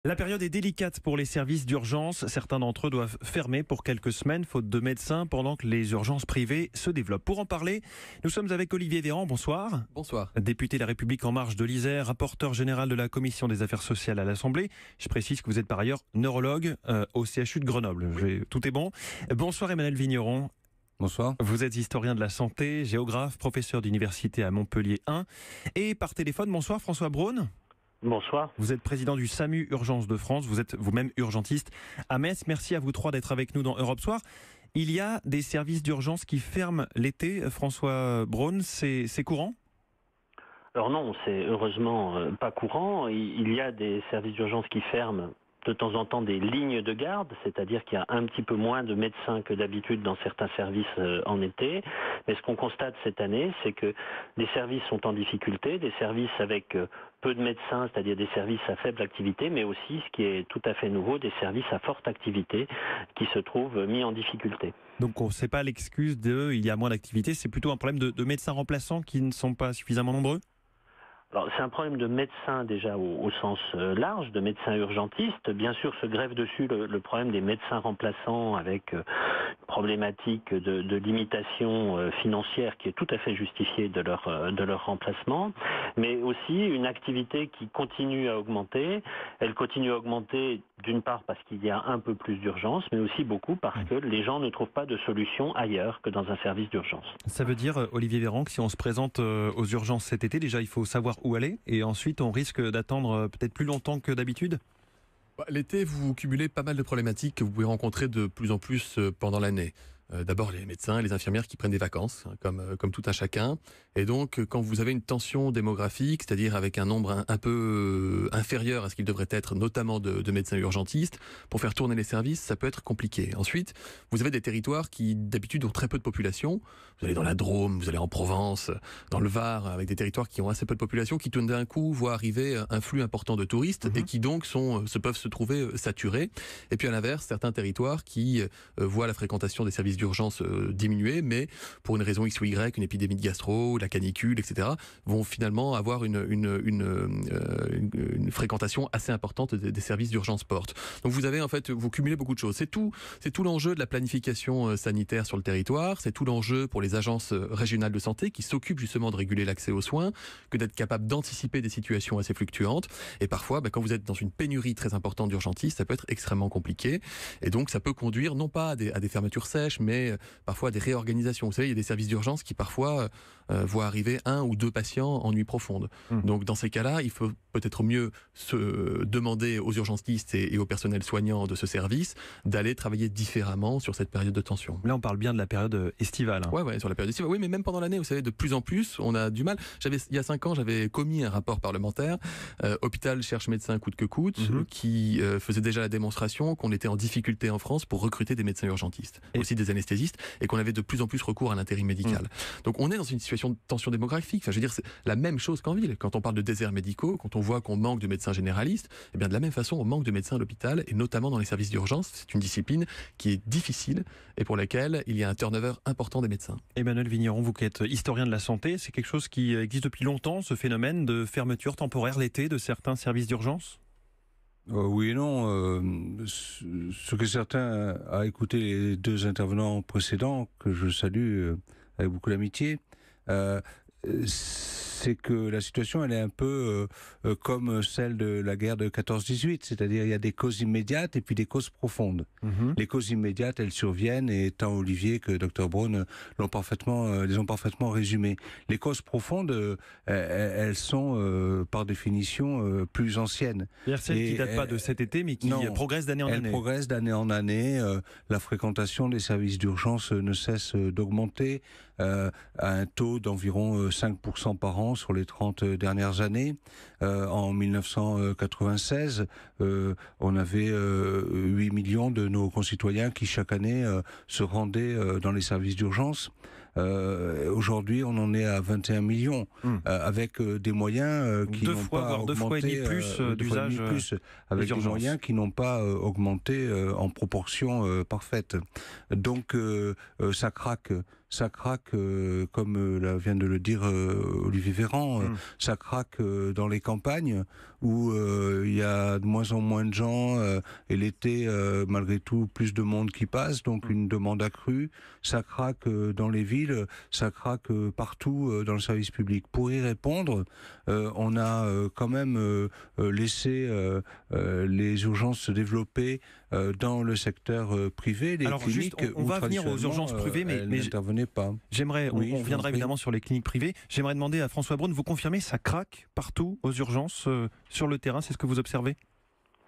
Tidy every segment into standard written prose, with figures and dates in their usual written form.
La période est délicate pour les services d'urgence. Certains d'entre eux doivent fermer pour quelques semaines, faute de médecins, pendant que les urgences privées se développent. Pour en parler, nous sommes avec Olivier Véran. Bonsoir. Bonsoir. Député La République En Marche de l'Isère, rapporteur général de la Commission des Affaires sociales à l'Assemblée. Je précise que vous êtes par ailleurs neurologue au CHU de Grenoble. Tout est bon. Bonsoir Emmanuel Vigneron. Bonsoir. Vous êtes historien de la santé, géographe, professeur d'université à Montpellier 1. Et par téléphone, bonsoir François Braun. Bonsoir. Vous êtes président du SAMU Urgence de France, vous êtes vous-même urgentiste à Metz. Merci à vous trois d'être avec nous dans Europe Soir. Il y a des services d'urgence qui ferment l'été, François Braun, c'est courant ? Alors non, c'est heureusement pas courant. Il y a des services d'urgence qui ferment de temps en temps des lignes de garde, c'est-à-dire qu'il y a un petit peu moins de médecins que d'habitude dans certains services en été. Mais ce qu'on constate cette année, c'est que des services sont en difficulté, des services avec peu de médecins, c'est-à-dire des services à faible activité, mais aussi, ce qui est tout à fait nouveau, des services à forte activité qui se trouvent mis en difficulté. Donc c'est pas l'excuse de il y a moins d'activité, c'est plutôt un problème de médecins remplaçants qui ne sont pas suffisamment nombreux ? Alors, c'est un problème de médecins déjà au sens large, de médecins urgentistes. Bien sûr, se greffe dessus le problème des médecins remplaçants avec une problématique de limitation financière qui est tout à fait justifiée de leur remplacement, mais aussi une activité qui continue à augmenter. Elle continue à augmenter d'une part parce qu'il y a un peu plus d'urgence, mais aussi beaucoup parce que les gens ne trouvent pas de solution ailleurs que dans un service d'urgence. Ça veut dire, Olivier Véran, que si on se présente aux urgences cet été, déjà il faut savoir où aller, et ensuite on risque d'attendre peut-être plus longtemps que d'habitude ? L'été, vous cumulez pas mal de problématiques que vous pouvez rencontrer de plus en plus pendant l'année. D'abord les médecins et les infirmières qui prennent des vacances, comme tout un chacun. Et donc, quand vous avez une tension démographique, c'est-à-dire avec un nombre un peu inférieur à ce qu'il devrait être, notamment de médecins urgentistes, pour faire tourner les services, ça peut être compliqué. Ensuite, vous avez des territoires qui, d'habitude, ont très peu de population. Vous allez dans la Drôme, vous allez en Provence, dans le Var, avec des territoires qui ont assez peu de population, qui tout d'un coup voient arriver un flux important de touristes et qui donc peuvent se trouver saturés. Et puis à l'inverse, certains territoires qui voient la fréquentation des services d'urgence diminuer, mais pour une raison X ou Y, une épidémie de gastro, la canicule, etc., vont finalement avoir une fréquentation assez importante des services d'urgence porte. Donc vous cumulez beaucoup de choses. C'est tout l'enjeu de la planification sanitaire sur le territoire, c'est tout l'enjeu pour les agences régionales de santé qui s'occupent justement de réguler l'accès aux soins, que d'être capable d'anticiper des situations assez fluctuantes. Et parfois, quand vous êtes dans une pénurie très importante d'urgentistes, ça peut être extrêmement compliqué. Et donc ça peut conduire non pas à des fermetures sèches, mais parfois à des réorganisations. Vous savez, il y a des services d'urgence qui parfois voient arriver 1 ou 2 patients en nuit profonde. Donc dans ces cas-là, il faut peut-être mieux se demander aux urgentistes et au personnel soignant de ce service d'aller travailler différemment sur cette période de tension. Là, on parle bien de la période estivale. Ouais, sur la période estivale. Oui, mais même pendant l'année, vous savez, de plus en plus, on a du mal. Il y a 5 ans, j'avais commis un rapport parlementaire, Hôpital cherche médecin coûte que coûte, qui faisait déjà la démonstration qu'on était en difficulté en France pour recruter des médecins urgentistes, aussi des anesthésistes, et qu'on avait de plus en plus recours à l'intérim médical. Donc on est dans une situation de tension démographique. Enfin, je veux dire, c'est la même chose qu'en ville. Quand on parle de déserts médicaux, quand on voit qu'on manque de médecins généralistes, eh bien de la même façon, on manque de médecins à l'hôpital, et notamment dans les services d'urgence. C'est une discipline qui est difficile et pour laquelle il y a un turnover important des médecins. Emmanuel Vigneron, vous qui êtes historien de la santé, c'est quelque chose qui existe depuis longtemps, ce phénomène de fermeture temporaire l'été de certains services d'urgence ? Oui et non. Ce que certains a écouté les 2 intervenants précédents, que je salue avec beaucoup d'amitié, c'est que la situation elle est un peu comme celle de la guerre de 14-18, c'est-à-dire il y a des causes immédiates et puis des causes profondes. Les causes immédiates, elles surviennent, et tant Olivier que Dr Braun les ont parfaitement résumées. Les causes profondes, elles sont par définition plus anciennes. C'est-à-dire celles qui ne datent pas de cet été, mais qui progressent d'année en année. Elles progressent d'année en année. La fréquentation des services d'urgence ne cesse d'augmenter à un taux d'environ 5% par an sur les 30 dernières années. En 1996, on avait 8 millions de nos concitoyens qui chaque année se rendaient dans les services d'urgence. Aujourd'hui, on en est à 21 millions, avec des moyens qui n'ont pas augmenté. 2 fois et demi plus d'usage. Avec des moyens qui n'ont pas augmenté en proportion parfaite. Donc, ça craque. Ça craque, comme vient de le dire Olivier Véran, ça craque dans les campagnes où il y a de moins en moins de gens et l'été, malgré tout, plus de monde qui passe, donc une demande accrue. Ça craque dans les villes, ça craque partout dans le service public. Pour y répondre, on a quand même laissé les urgences se développer dans le secteur privé. Les Alors cliniques, juste, on va venir aux urgences privées, mais n'intervenaient pas. On viendra évidemment sur les cliniques privées. J'aimerais demander à François Braun, vous confirmez, ça craque partout aux urgences sur le terrain, c'est ce que vous observez ?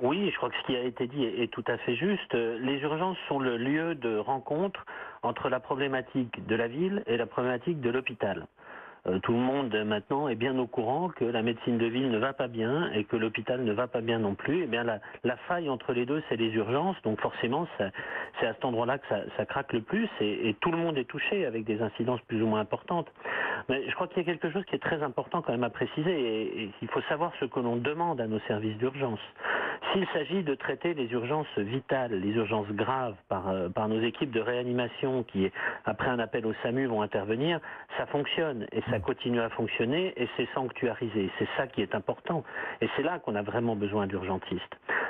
Oui, je crois que ce qui a été dit est tout à fait juste. Les urgences sont le lieu de rencontre entre la problématique de la ville et la problématique de l'hôpital. Tout le monde maintenant est bien au courant que la médecine de ville ne va pas bien et que l'hôpital ne va pas bien non plus. Eh bien, la faille entre les deux, c'est les urgences. Donc forcément, c'est à cet endroit-là que ça craque le plus et tout le monde est touché avec des incidences plus ou moins importantes. Mais je crois qu'il y a quelque chose qui est très important quand même à préciser et il faut savoir ce que l'on demande à nos services d'urgence. S'il s'agit de traiter les urgences vitales, les urgences graves par nos équipes de réanimation qui, après un appel au SAMU, vont intervenir, ça fonctionne et ça continue à fonctionner et c'est sanctuarisé. C'est ça qui est important et c'est là qu'on a vraiment besoin d'urgentistes.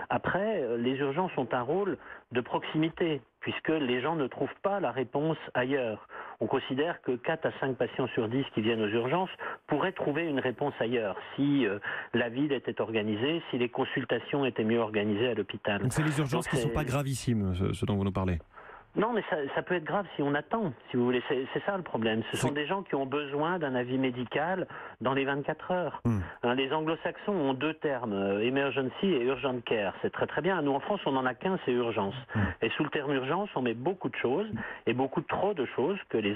Après, les urgences ont un rôle de proximité puisque les gens ne trouvent pas la réponse ailleurs. On considère que 4 à 5 patients sur 10 qui viennent aux urgences pourraient trouver une réponse ailleurs si la ville était organisée, si les consultations étaient mieux organisées à l'hôpital. Donc c'est les urgences qui ne sont pas gravissimes, ce dont vous nous parlez. Non, mais ça peut être grave si on attend, si vous voulez. C'est ça le problème. Ce sont des gens qui ont besoin d'un avis médical dans les 24 heures. Les anglo-saxons ont 2 termes, emergency et urgent care. C'est très très bien. Nous, en France, on n'en a qu'un, c'est urgence. Et sous le terme urgence, on met beaucoup de choses, et beaucoup trop de choses que les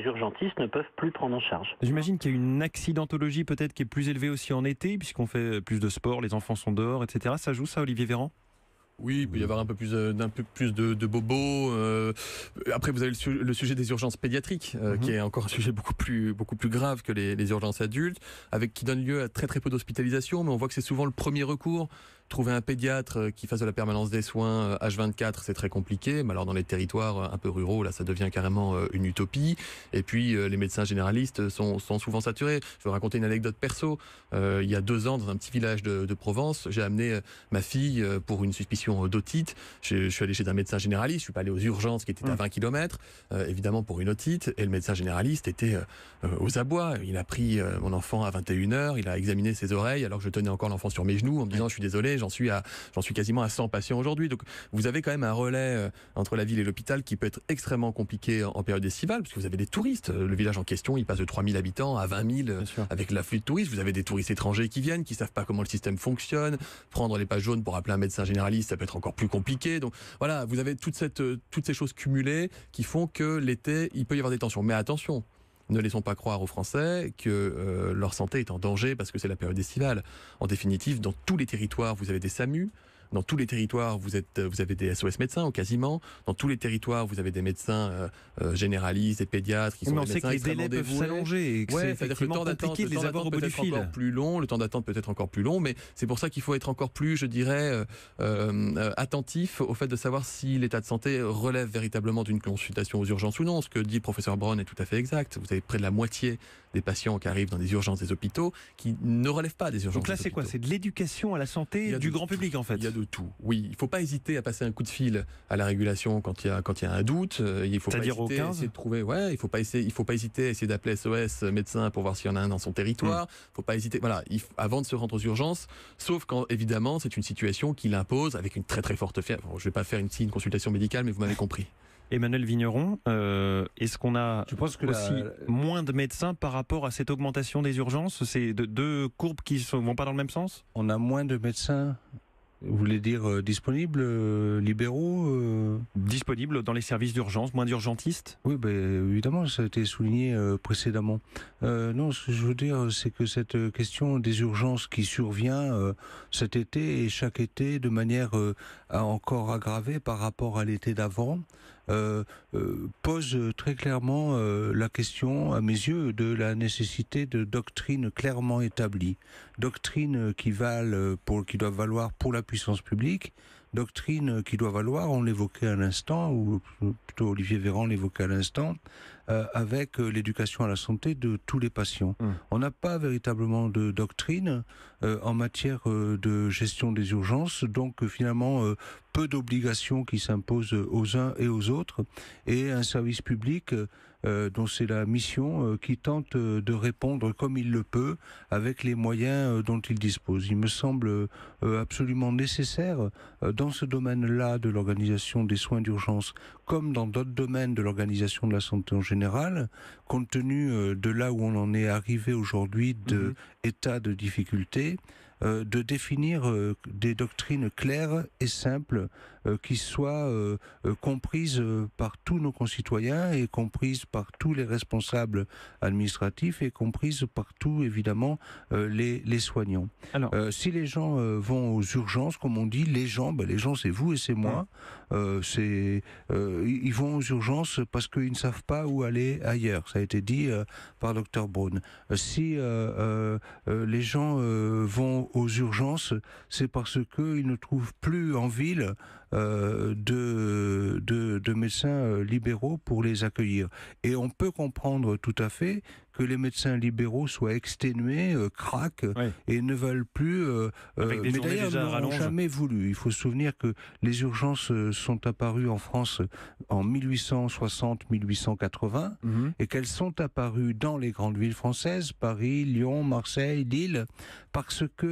urgentistes ne peuvent plus prendre en charge. J'imagine qu'il y a une accidentologie peut-être qui est plus élevée aussi en été, puisqu'on fait plus de sport, les enfants sont dehors, etc. Ça joue ça, Olivier Véran ? Oui, il peut y avoir un peu plus de bobos. Après, vous avez le sujet des urgences pédiatriques, qui est encore un sujet beaucoup plus grave que les urgences adultes, qui donne lieu à très très peu d'hospitalisation, mais on voit que c'est souvent le premier recours. Trouver un pédiatre qui fasse de la permanence des soins H24, c'est très compliqué. Mais alors dans les territoires un peu ruraux, là, ça devient carrément une utopie. Et puis les médecins généralistes sont souvent saturés. Je vais vous raconter une anecdote perso. Il y a 2 ans, dans un petit village de Provence, j'ai amené ma fille pour une suspicion d'otite. Je suis allé chez un médecin généraliste. Je suis pas allé aux urgences qui étaient à 20 km, évidemment pour une otite. Et le médecin généraliste était aux abois. Il a pris mon enfant à 21h. Il a examiné ses oreilles alors que je tenais encore l'enfant sur mes genoux en me disant je suis désolé. J'en suis quasiment à 100 patients aujourd'hui. Donc vous avez quand même un relais entre la ville et l'hôpital qui peut être extrêmement compliqué en période estivale, parce que vous avez des touristes. Le village en question, il passe de 3000 habitants à 20 000 avec l'afflux de touristes. Vous avez des touristes étrangers qui viennent, qui savent pas comment le système fonctionne. Prendre les pages jaunes pour appeler un médecin généraliste, ça peut être encore plus compliqué. Donc voilà, vous avez toutes ces choses cumulées qui font que l'été, il peut y avoir des tensions. Mais attention, ne laissons pas croire aux Français que leur santé est en danger parce que c'est la période estivale. En définitive, dans tous les territoires, vous avez des SAMU. Dans tous les territoires, vous avez des SOS médecins, ou quasiment. Dans tous les territoires, vous avez des médecins généralistes, des pédiatres qui sont des médecins extrêmement dévoués. On sait que les délais peuvent s'allonger et que c'est effectivement compliqué de les avoir au bout du fil. Le temps d'attente peut être encore plus long, mais c'est pour ça qu'il faut être encore plus, je dirais, attentif au fait de savoir si l'état de santé relève véritablement d'une consultation aux urgences ou non. Ce que dit le professeur Braun est tout à fait exact. Vous avez près de la moitié des patients qui arrivent dans des urgences des hôpitaux qui ne relèvent pas des urgences. Donc là, c'est quoi ? C'est de l'éducation à la santé du grand public, en fait. Il y a de tout. Oui, il ne faut pas hésiter à passer un coup de fil à la régulation quand il y a un doute. Il faut C'est-à-dire pas hésiter à essayer de trouver. Ouais, il faut pas hésiter à essayer d'appeler SOS médecin pour voir s'il y en a un dans son territoire. Faut pas hésiter. Voilà, avant de se rendre aux urgences, sauf quand évidemment c'est une situation qui l'impose avec une très très forte fièvre. Bon, je vais pas faire une consultation médicale, mais vous m'avez compris. Emmanuel Vigneron, est-ce qu'on a moins de médecins par rapport à cette augmentation des urgences ? C'est deux courbes qui ne vont pas dans le même sens ? On a moins de médecins, vous voulez dire disponibles, libéraux Disponibles dans les services d'urgence, moins d'urgentistes ? Oui, évidemment, ça a été souligné précédemment. Non, ce que je veux dire, c'est que cette question des urgences qui survient cet été et chaque été de manière encore aggravée par rapport à l'été d'avant, pose très clairement la question, à mes yeux, de la nécessité de doctrines clairement établies, doctrines qui doivent valoir pour la puissance publique, doctrine qui doit valoir, on l'évoquait à l'instant, ou plutôt Olivier Véran l'évoquait à l'instant, avec l'éducation à la santé de tous les patients. On n'a pas véritablement de doctrine en matière de gestion des urgences, donc finalement peu d'obligations qui s'imposent aux uns et aux autres, et un service public dont c'est la mission, qui tente de répondre comme il le peut, avec les moyens dont il dispose. Il me semble absolument nécessaire, dans ce domaine-là de l'organisation des soins d'urgence, comme dans d'autres domaines de l'organisation de la santé en général, compte tenu de là où on en est arrivé aujourd'hui, d'état de difficulté, de définir des doctrines claires et simples qui soient comprises par tous nos concitoyens et comprises par tous les responsables administratifs et comprises par tous, évidemment, les soignants. Alors, si les gens vont aux urgences, comme on dit, les gens c'est vous et c'est moi, ils vont aux urgences parce qu'ils ne savent pas où aller ailleurs. Ça a été dit par Dr Braun. Si les gens vont aux urgences, c'est parce qu'ils ne trouvent plus en ville de médecins libéraux pour les accueillir. Et on peut comprendre tout à fait que les médecins libéraux soient exténués, craquent et ne veulent plus. Avec des mais d'ailleurs, ils n'ont jamais voulu. Il faut se souvenir que les urgences sont apparues en France en 1860-1880 et qu'elles sont apparues dans les grandes villes françaises, Paris, Lyon, Marseille, Lille,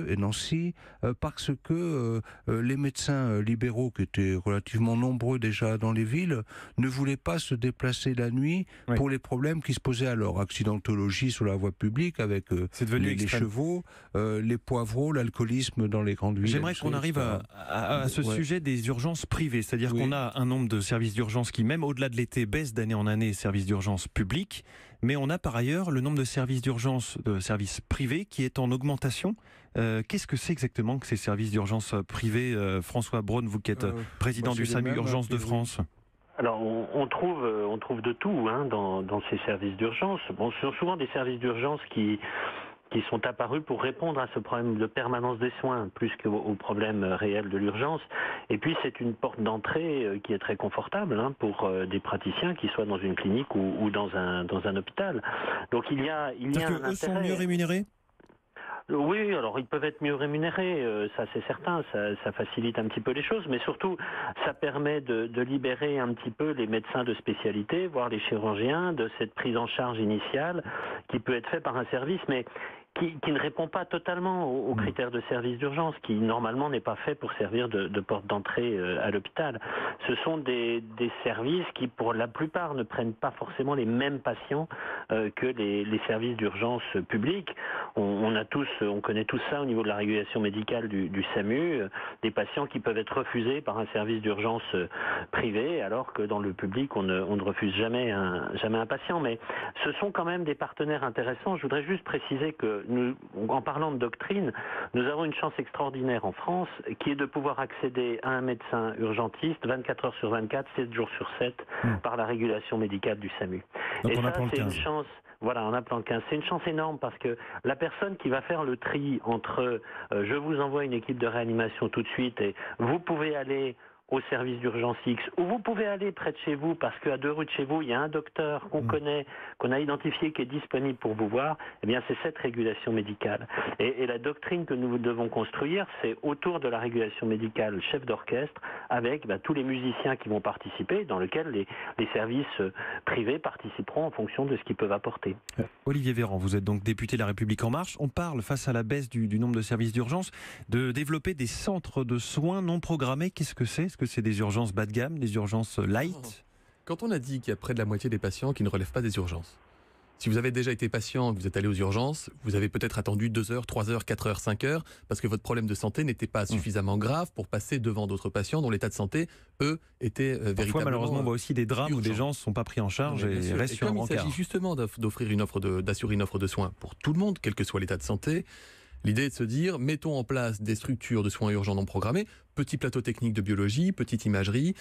et Nancy, parce que les médecins libéraux, qui étaient relativement nombreux déjà dans les villes, ne voulaient pas se déplacer la nuit pour les problèmes qui se posaient alors. Accidentologie sur la voie publique avec les chevaux, les poivreaux, l'alcoolisme dans les grandes villes. J'aimerais qu'on arrive à ce sujet des urgences privées, c'est-à-dire qu'on a un nombre de services d'urgence qui, même au-delà de l'été, baisse d'année en année, services d'urgence publics, mais on a par ailleurs le nombre de services d'urgence, de services privés qui est en augmentation. Qu'est-ce que c'est exactement que ces services d'urgence privés, François Braun, vous qui êtes président du SAMU Urgence de France? Alors, on trouve de tout dans ces services d'urgence. Bon, ce sont souvent des services d'urgence qui sont apparus pour répondre à ce problème de permanence des soins, plus qu'au problème réel de l'urgence. Et puis, c'est une porte d'entrée qui est très confortable pour des praticiens, qui soient dans une clinique ou dans un hôpital. Donc, il y a un intérêt. Eux sont mieux rémunérés ? Oui, alors ils peuvent être mieux rémunérés, ça c'est certain, ça facilite un petit peu les choses, mais surtout ça permet de libérer un petit peu les médecins de spécialité, voire les chirurgiens, de cette prise en charge initiale qui peut être faite par un service, mais qui ne répond pas totalement aux critères de service d'urgence, qui normalement n'est pas fait pour servir de porte d'entrée à l'hôpital. Ce sont des services qui, pour la plupart, ne prennent pas forcément les mêmes patients que les services d'urgence publics. On connaît tous ça au niveau de la régulation médicale du SAMU, des patients qui peuvent être refusés par un service d'urgence privé, alors que dans le public, on ne refuse jamais un patient. Mais ce sont quand même des partenaires intéressants. Je voudrais juste préciser que en parlant de doctrine, nous avons une chance extraordinaire en France qui est de pouvoir accéder à un médecin urgentiste 24 heures sur 24, 7 jours sur 7 par la régulation médicale du SAMU. Donc et ça, c'est une chance. Voilà, en appelant le 15. C'est une chance énorme parce que la personne qui va faire le tri entre je vous envoie une équipe de réanimation tout de suite et vous pouvez aller au service d'urgence X, ou vous pouvez aller près de chez vous parce qu'à 2 rues de chez vous, il y a un docteur qu'on connaît, qu'on a identifié, qui est disponible pour vous voir, eh bien c'est cette régulation médicale. Et la doctrine que nous devons construire, c'est autour de la régulation médicale chef d'orchestre, avec tous les musiciens qui vont participer, dans lequel les services privés participeront en fonction de ce qu'ils peuvent apporter. Olivier Véran, vous êtes donc député de La République En Marche. On parle, face à la baisse du nombre de services d'urgence, de développer des centres de soins non programmés. Qu'est-ce que c'est ? Est-ce que c'est des urgences bas de gamme, des urgences light ? Quand on a dit qu'il y a près de la moitié des patients qui ne relèvent pas des urgences, si vous avez déjà été patient, que vous êtes allé aux urgences, vous avez peut-être attendu 2 heures, 3 heures, 4 heures, 5 heures, parce que votre problème de santé n'était pas suffisamment grave pour passer devant d'autres patients dont l'état de santé, eux, était véritablement Parfois, malheureusement, on voit aussi des drames où des gens ne sont pas pris en charge et restent sur un brancard. Il s'agit justement d'assurer une offre de soins pour tout le monde, quel que soit l'état de santé. L'idée est de se dire, mettons en place des structures de soins urgents non programmés, petits plateaux techniques de biologie, petite imagerie,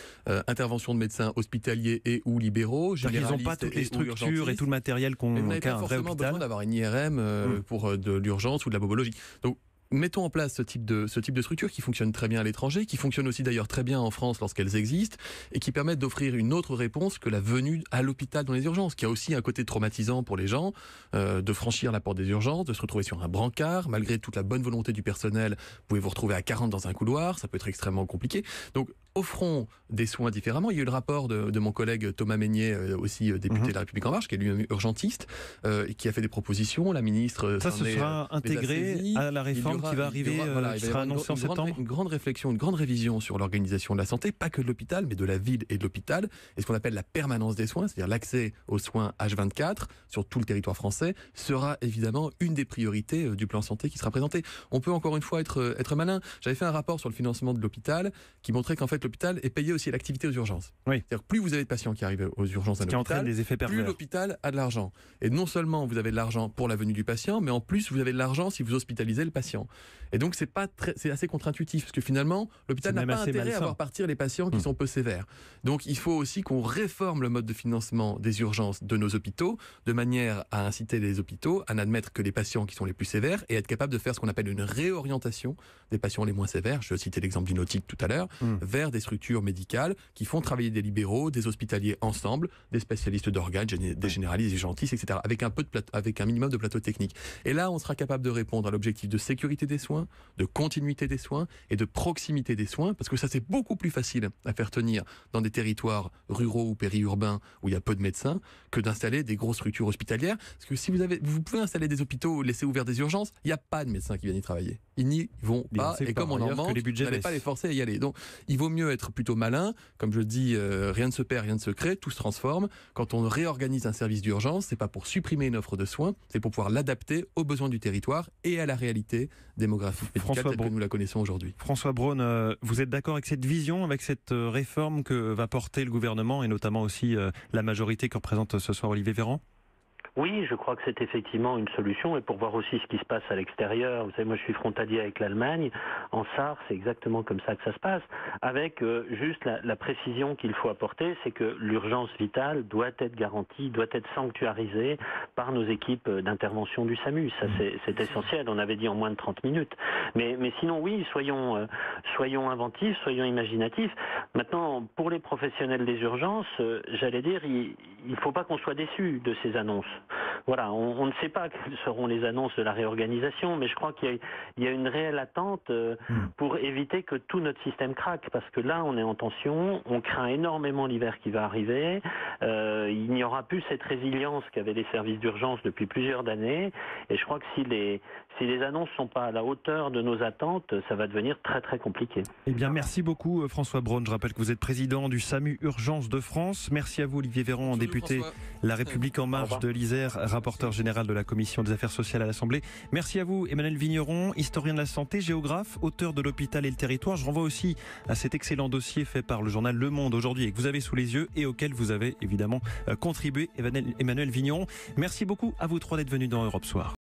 intervention de médecins hospitaliers et ou libéraux, généralistes. Ils n'ont pas toutes les structures et tout le matériel qu'a un vrai hôpital. Vous n'avez pas forcément besoin d'avoir une IRM pour de l'urgence ou de la bobologie. Donc, mettons en place ce type de structure qui fonctionne très bien à l'étranger, qui fonctionne aussi d'ailleurs très bien en France lorsqu'elles existent, et qui permettent d'offrir une autre réponse que la venue à l'hôpital dans les urgences, qui a aussi un côté traumatisant pour les gens, de franchir la porte des urgences, de se retrouver sur un brancard, malgré toute la bonne volonté du personnel, vous pouvez vous retrouver à 40 dans un couloir, ça peut être extrêmement compliqué. Donc, offrons des soins différemment. Il y a eu le rapport de mon collègue Thomas Mesnier, aussi député de La République En Marche, qui est lui-même urgentiste, et qui a fait des propositions. La ministre ça se sera intégré à la réforme qui va arriver, qui sera annoncée en septembre. Une grande réflexion, une grande révision sur l'organisation de la santé, pas que de l'hôpital, mais de la ville et de l'hôpital, et ce qu'on appelle la permanence des soins, c'est-à-dire l'accès aux soins H24 sur tout le territoire français, sera évidemment une des priorités du plan santé qui sera présenté. On peut encore une fois être malin. J'avais fait un rapport sur le financement de l'hôpital qui montrait qu'en fait l'hôpital est payé aussi à l'activité aux urgences. Oui. C'est-à-dire plus vous avez de patients qui arrivent aux urgences à l'hôpital, plus l'hôpital a de l'argent. Et non seulement vous avez de l'argent pour la venue du patient, mais en plus vous avez de l'argent si vous hospitalisez le patient. Et donc c'est assez contre-intuitif parce que finalement l'hôpital n'a pas intérêt à voir partir les patients qui sont peu sévères. Donc il faut aussi qu'on réforme le mode de financement des urgences de nos hôpitaux de manière à inciter les hôpitaux à n'admettre que les patients qui sont les plus sévères et être capable de faire ce qu'on appelle une réorientation des patients les moins sévères. Je citais l'exemple du nautique tout à l'heure, vers des structures médicales qui font travailler des libéraux, des hospitaliers ensemble, des spécialistes d'organes, des généralistes, des urgentistes, etc. Avec un minimum de plateau technique. Et là, on sera capable de répondre à l'objectif de sécurité des soins, de continuité des soins et de proximité des soins, parce que ça c'est beaucoup plus facile à faire tenir dans des territoires ruraux ou périurbains où il y a peu de médecins que d'installer des grosses structures hospitalières. Parce que si vous pouvez installer des hôpitaux, laisser ouverts des urgences, il n'y a pas de médecins qui viennent y travailler. Ils n'y vont pas, et comme on en manque, vous n'allez pas les forcer à y aller. Donc il vaut mieux être plutôt malin. Comme je dis, rien ne se perd, rien ne se crée, tout se transforme. Quand on réorganise un service d'urgence, c'est pas pour supprimer une offre de soins, c'est pour pouvoir l'adapter aux besoins du territoire et à la réalité démographique médicale telle que nous la connaissons aujourd'hui. François Braun, vous êtes d'accord avec cette vision, avec cette réforme que va porter le gouvernement et notamment aussi la majorité que représente ce soir Olivier Véran ? Oui, je crois que c'est effectivement une solution, et pour voir aussi ce qui se passe à l'extérieur, vous savez, moi je suis frontalier avec l'Allemagne, en Sarre, c'est exactement comme ça que ça se passe, avec juste la précision qu'il faut apporter, c'est que l'urgence vitale doit être garantie, doit être sanctuarisée par nos équipes d'intervention du SAMU, ça c'est essentiel, on avait dit en moins de 30 minutes, mais sinon oui, soyons inventifs, soyons imaginatifs. Maintenant, pour les professionnels des urgences, j'allais dire, il ne faut pas qu'on soit déçus de ces annonces. Voilà, on ne sait pas quelles seront les annonces de la réorganisation, mais je crois qu'il y a une réelle attente pour éviter que tout notre système craque, parce que là, on est en tension, on craint énormément l'hiver qui va arriver, il n'y aura plus cette résilience qu'avaient les services d'urgence depuis plusieurs années, et je crois que si les annonces ne sont pas à la hauteur de nos attentes, ça va devenir très très compliqué. Eh bien, merci beaucoup François Braun. Je rappelle que vous êtes président du SAMU Urgence de France. Merci à vous Olivier Véran, député La République En Marche de l'Isère, rapporteur général de la Commission des Affaires sociales à l'Assemblée. Merci à vous Emmanuel Vigneron, historien de la santé, géographe, auteur de L'Hôpital et le Territoire. Je renvoie aussi à cet excellent dossier fait par le journal Le Monde aujourd'hui et que vous avez sous les yeux et auquel vous avez évidemment contribué, Emmanuel Vigneron. Merci beaucoup à vous trois d'être venus dans Europe Soir.